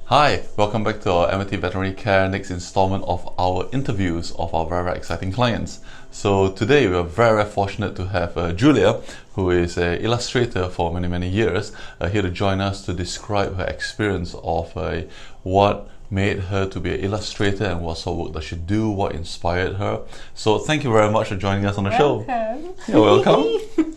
Hi, welcome back to our Amity Veterinary Care next installment of our interviews of our very exciting clients. So today we are very fortunate to have Julia, who is an illustrator for many years, here to join us to describe her experience of what made her to be an illustrator and what sort of work does she do, what inspired her. So thank you very much for joining us on the show. You're welcome.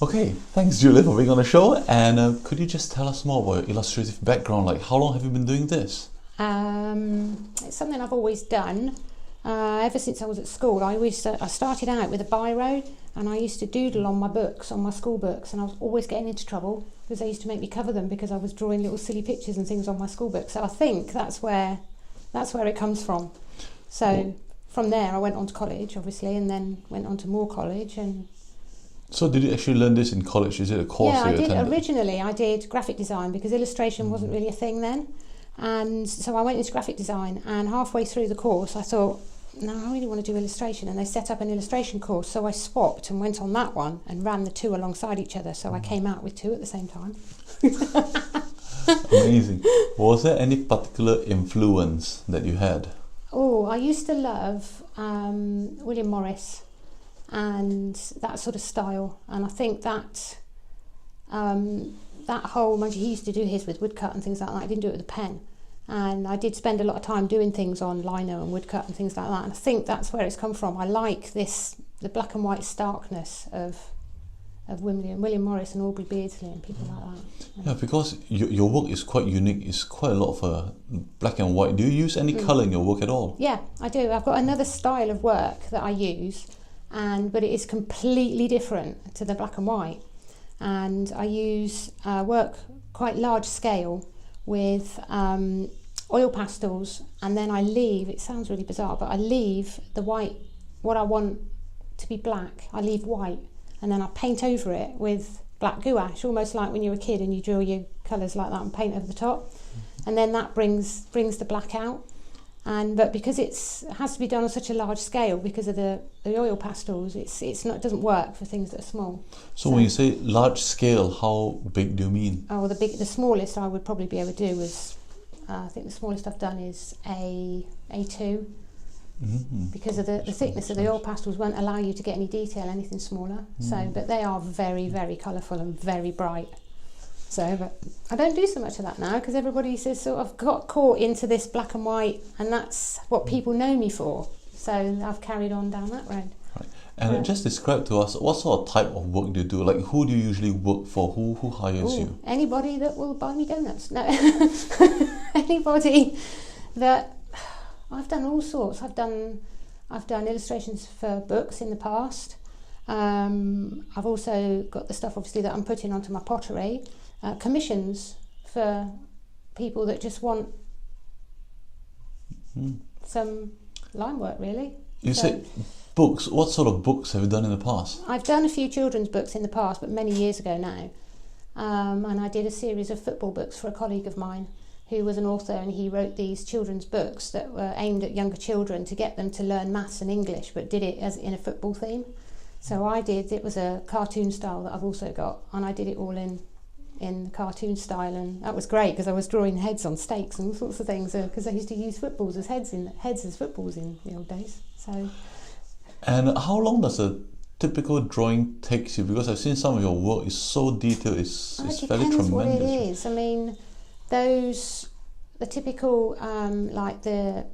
Okay, thanks Julia for being on the show, and could you just tell us more about your illustrative background, like how long have you been doing this? It's something I've always done. Ever since I was at school, I started out with a biro and I used to doodle on my books, on my school books, and I was always getting into trouble because they used to make me cover them because I was drawing little silly pictures and things on my school books. So I think that's where it comes from. So from there I went on to college, obviously, and then went on to more college. And so did you actually learn this in college? Is it a course yeah, that you attended? Originally I did graphic design because illustration wasn't really a thing then. And so I went into graphic design, and halfway through the course I thought, no, I really want to do illustration, and they set up an illustration course, so I swapped and went on that one and ran the two alongside each other, so I came out with two at the same time. Amazing. Was there any particular influence that you had? Oh, I used to love William Morris and that sort of style, and I think that that whole, he used to do his with woodcut and things like that. I didn't do it with a pen, and I did spend a lot of time doing things on lino and woodcut and things like that, and I think that's where it's come from. I like the black and white starkness of William Morris and Aubrey Beardsley and people like that. Yeah, because your work is quite unique. It's quite a lot of black and white. Do you use any colour in your work at all? Yeah, I do. I've got another style of work that I use, but it is completely different to the black and white. And I use work quite large scale with oil pastels, and then I leave, it sounds really bizarre, but I leave the white, what I want to be black, I leave white, and then I paint over it with black gouache, almost like when you're a kid and you draw your colours like that and paint over the top, and then that brings the black out. But because it has to be done on such a large scale because of the oil pastels, it doesn't work for things that are small. So when you say large scale, how big do you mean? Oh, the smallest I would probably be able to do was, I think the smallest I've done is A2, because of the thickness of the oil pastels won't allow you to get any detail, anything smaller. So, but they are very colourful and very bright. So, but I don't do so much of that now because everybody says sort of got caught into this black and white, and that's what people know me for. So I've carried on down that road. Right. And just describe to us, what sort of type of work do you do? Like, who do you usually work for? Who hires you? Anybody that will buy me donuts. No, anybody that. I've done all sorts. I've done illustrations for books in the past. I've also got the stuff obviously that I'm putting onto my pottery. Commissions for people that just want some line work, really. You say books. What sort of books have you done in the past? I've done a few children's books in the past, but many years ago now. And I did a series of football books for a colleague of mine who was an author, and he wrote these children's books that were aimed at younger children to get them to learn maths and English, but did it as in a football theme. So it was a cartoon style that I've also got, and I did it all in the cartoon style, and that was great because I was drawing heads on stakes and all sorts of things because I used to use footballs as heads as footballs in the old days. So. And how long does a typical drawing take you? Because I've seen some of your work is so detailed, it's fairly tremendous. What it is. I mean, the typical like the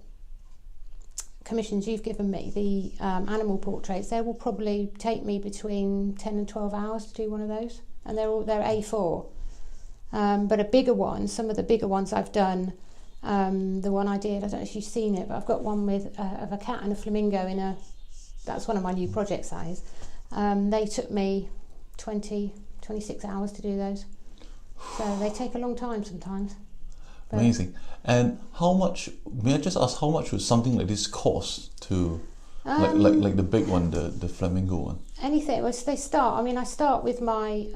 commissions you've given me, the animal portraits, they will probably take me between 10 and 12 hours to do one of those, and they're A4. But a bigger one, some of the bigger ones I've done, the one I did, I don't know if you've seen it, but I've got one with of a cat and a flamingo that's one of my new projects, that is. They took me 26 hours to do those. So they take a long time sometimes. Amazing. And how much, may I just ask, how much would something like this cost to, like the big one, the flamingo one? Anything. Well, I start with my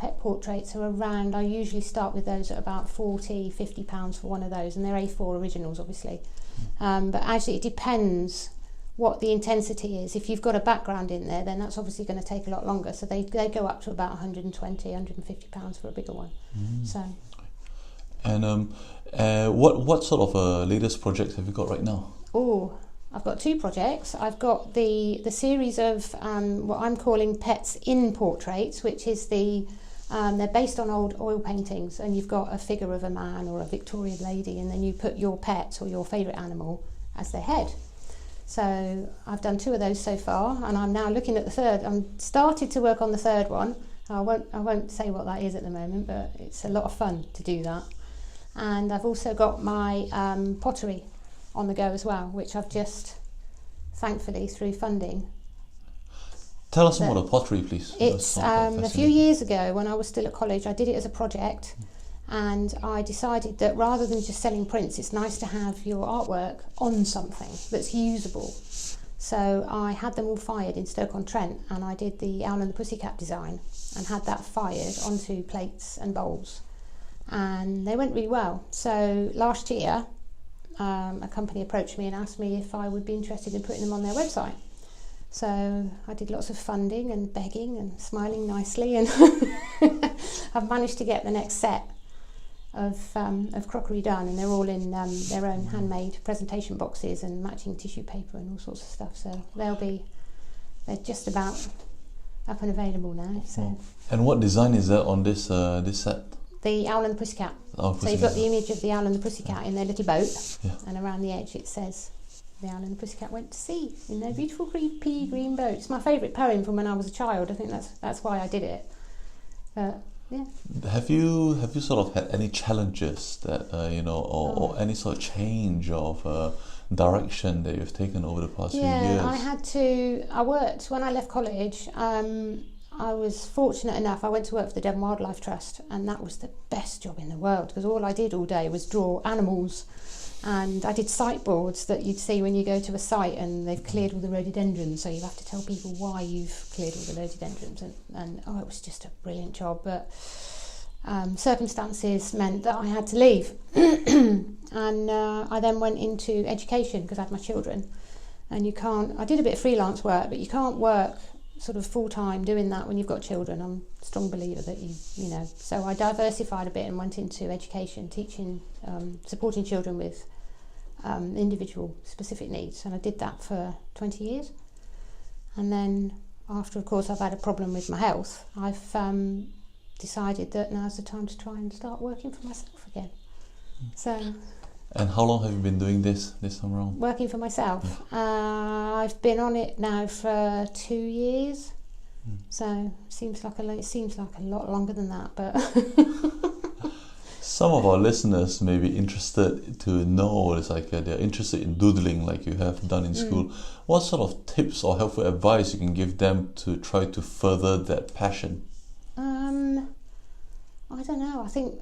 pet portraits are around, I usually start with those at about £40-50 for one of those, and they're A4 originals obviously. But actually it depends what the intensity is. If you've got a background in there, then that's obviously going to take a lot longer. So they go up to about £120-150 for a bigger one. So. And what sort of latest projects have you got right now? Oh, I've got two projects. I've got the series of what I'm calling Pets in Portraits, which is they're based on old oil paintings, and you've got a figure of a man or a Victorian lady, and then you put your pet or your favourite animal as their head. So I've done two of those so far, and I'm now looking at the third. I'm started to work on the third one. I won't say what that is at the moment, but it's a lot of fun to do that. And I've also got my pottery on the go as well, which I've just, thankfully, through funding. Tell us more about pottery, please. It's a few years ago when I was still at college, I did it as a project, and I decided that rather than just selling prints, it's nice to have your artwork on something that's usable. So I had them all fired in Stoke-on-Trent, and I did the Owl and the Pussycat design and had that fired onto plates and bowls, and they went really well. So last year a company approached me and asked me if I would be interested in putting them on their website. So I did lots of funding and begging and smiling nicely, and I've managed to get the next set of crockery done, and they're all in their own handmade presentation boxes and matching tissue paper and all sorts of stuff. So they're just about up and available now. So. And what design is that on this set? The Owl and the Pussycat. So you've got the image of the Owl and the Pussycat in their little boat, and around the edge it says, "The Owl and the Pussycat went to sea in their beautiful pea green boat." It's my favourite poem from when I was a child. I think that's why I did it. Yeah. Have you sort of had any challenges that or any sort of change of direction that you've taken over the past few years? I worked when I left college. I was fortunate enough, I went to work for the Devon Wildlife Trust, and that was the best job in the world, because all I did all day was draw animals, and I did site boards that you'd see when you go to a site and they've cleared all the rhododendrons, so you have to tell people why you've cleared all the rhododendrons, and it was just a brilliant job, but circumstances meant that I had to leave. And I then went into education because I had my children, and I did a bit of freelance work, but you can't work sort of full-time doing that when you've got children. I'm a strong believer that so I diversified a bit and went into education, teaching, supporting children with individual specific needs, and I did that for 20 years. And then after, of course, I've had a problem with my health, I've decided that now's the time to try and start working for myself again. So. And how long have you been doing this time around? Working for myself? I've been on it now for 2 years. So it seems like a lot longer than that, but. Some of our listeners may be interested to know, it's like they're interested in doodling like you have done in school. What sort of tips or helpful advice you can give them to try to further that passion? I don't know. I think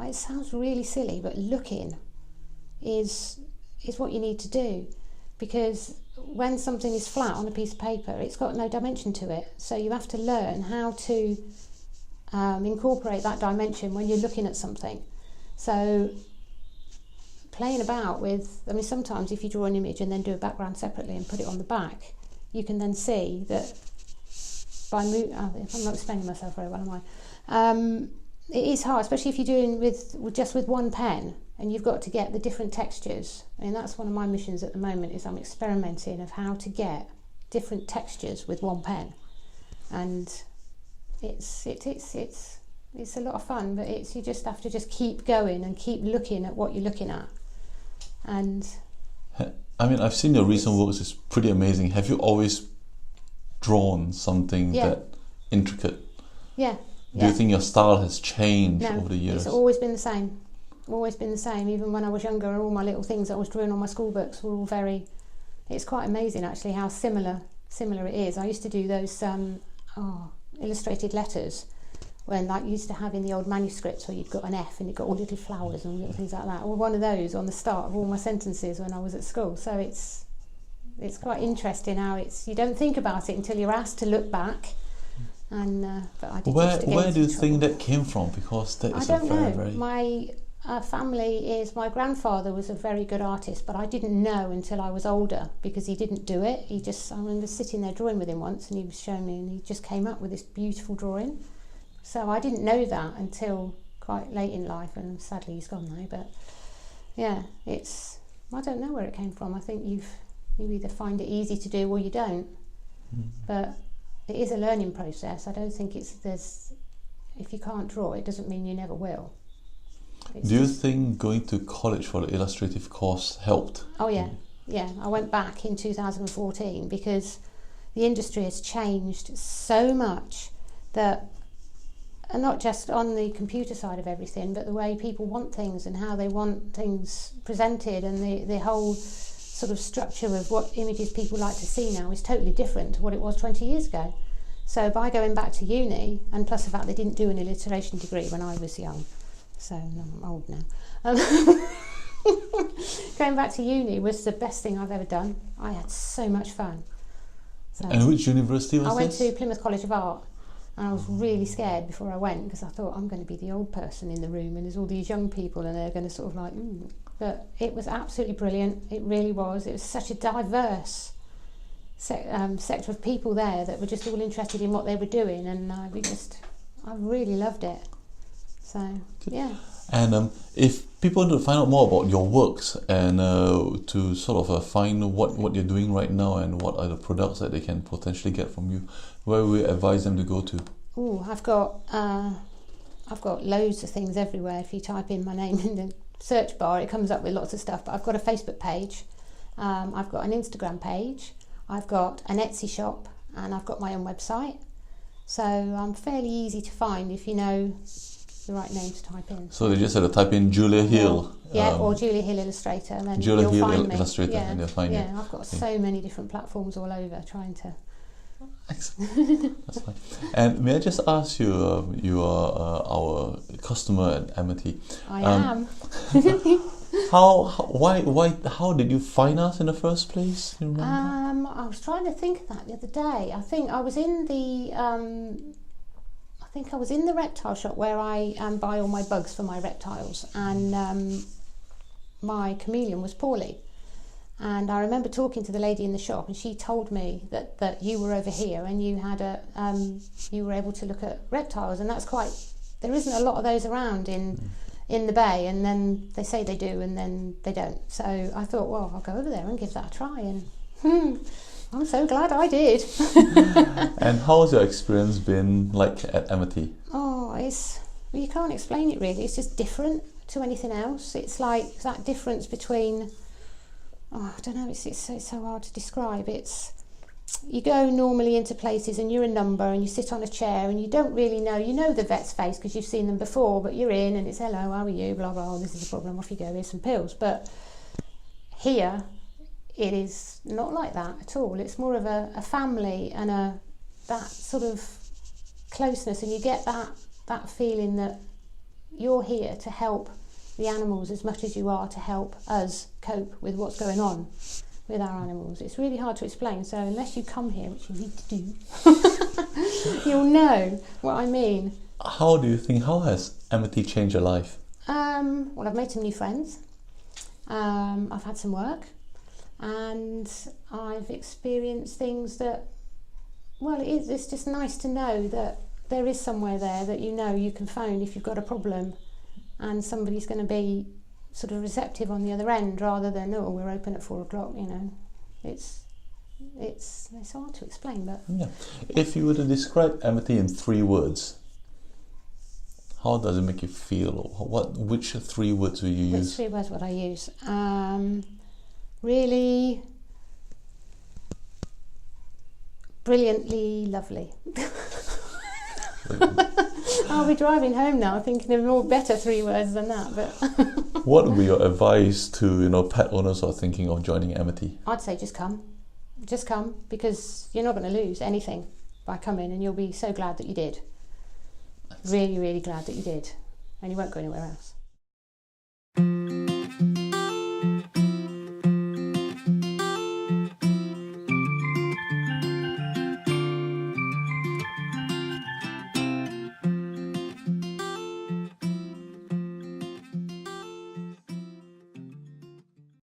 it sounds really silly, but looking is what you need to do, because when something is flat on a piece of paper, it's got no dimension to it, so you have to learn how to incorporate that dimension when you're looking at something. So playing about with, sometimes if you draw an image and then do a background separately and put it on the back, you can then see that by if I'm not explaining myself very well, am I? It is hard, especially if you're doing with one pen and you've got to get the different textures. That's one of my missions at the moment, is I'm experimenting of how to get different textures with one pen, and it's a lot of fun, but you just have to just keep going and keep looking at what you're looking at. And I've seen your recent works, it's pretty amazing. Have you always drawn something that intricate? Yeah. Do you think your style has changed over the years? It's always been the same. Even when I was younger, all my little things that I was drawing on my school books were all very. It's quite amazing actually how similar it is. I used to do those illustrated letters when, like, you used to have in the old manuscripts where you'd got an F and you'd got all little flowers and little things like that. Or one of those on the start of all my sentences when I was at school. So it's quite interesting how you don't think about it until you're asked to look back. and but I did Where just to get where do you into think trouble. that came from? Because that I is don't a very, know. very... My family is, my grandfather was a very good artist, but I didn't know until I was older because he didn't do it. I remember sitting there drawing with him once and he was showing me and he just came up with this beautiful drawing. So I didn't know that until quite late in life, and sadly he's gone now. But yeah, I don't know where it came from. I think you either find it easy to do or you don't. But it is a learning process. I don't think if you can't draw, it doesn't mean you never will. Do you think going to college for the illustrative course helped? Oh yeah. I went back in 2014 because the industry has changed so much that, and not just on the computer side of everything, but the way people want things and how they want things presented, and the whole sort of structure of what images people like to see now is totally different to what it was 20 years ago. So by going back to uni, and plus the fact they didn't do an illustration degree when I was young, so I'm old now. Going back to uni was the best thing I've ever done. I had so much fun. So And which university was I went this? to Plymouth College of Art, and I was really scared before I went because I thought I'm going to be the old person in the room and there's all these young people and they're going to sort of like, ooh. But it was absolutely brilliant. It really was. It was such a diverse sector of people there that were just all interested in what they were doing, and I really loved it. So yeah. And if people want to find out more about your works and to sort of find what you're doing right now and what are the products that they can potentially get from you, where we advise them to go to? Oh, I've got loads of things everywhere. If you type in my name in the search bar, it comes up with lots of stuff. But I've got a Facebook page, I've got an Instagram page, I've got an Etsy shop, and I've got my own website. So I'm fairly easy to find if you know the right name to type in. So they just have to type in Julia Hill. Or Julia Hill Illustrator, and then Julia you'll Hill find me. Illustrator, and you'll find you. Yeah, I've got so many different platforms all over trying to. Excellent. That's fine. And may I just ask you, you are our customer at Amity. I am. How did you find us in the first place? You remember? I was trying to think of that the other day. I think I was in the reptile shop where I buy all my bugs for my reptiles, and my chameleon was poorly. And I remember talking to the lady in the shop, and she told me that you were over here and you had you were able to look at reptiles, and there isn't a lot of those around in the bay, and then they say they do and then they don't. So I thought, well, I'll go over there and give that a try, and I'm so glad I did. And how has your experience been like at Amity? Oh, you can't explain it really. It's just different to anything else. It's like that difference between, I don't know, it's so hard to describe. You go normally into places and you're a number and you sit on a chair and you don't really know, you know the vet's face because you've seen them before, but you're in and it's hello, how are you, blah, blah, this is a problem, off you go, here's some pills. But here, it is not like that at all. It's more of a family and that sort of closeness, and you get that feeling that you're here to help the animals as much as you are to help us cope with what's going on with our animals. It's really hard to explain, so unless you come here, which you need to do, you'll know what I mean. How has Amity changed your life? Well, I've made some new friends, I've had some work, and I've experienced things that, well, it's just nice to know that there is somewhere there that you can phone if you've got a problem, and somebody's going to be sort of receptive on the other end rather than, oh, we're open at 4 o'clock, It's hard to explain, but... Yeah. If you were to describe Amity in 3 words, how does it make you feel? Which 3 words will you use? Which 3 words would I use? Really brilliantly lovely. I'll be driving home now thinking of more better 3 words than that, but... What would be your advice to pet owners who are thinking of joining Amity? I'd say just come, because you're not going to lose anything by coming, and you'll be so glad that you did. Really, really glad that you did, and you won't go anywhere else.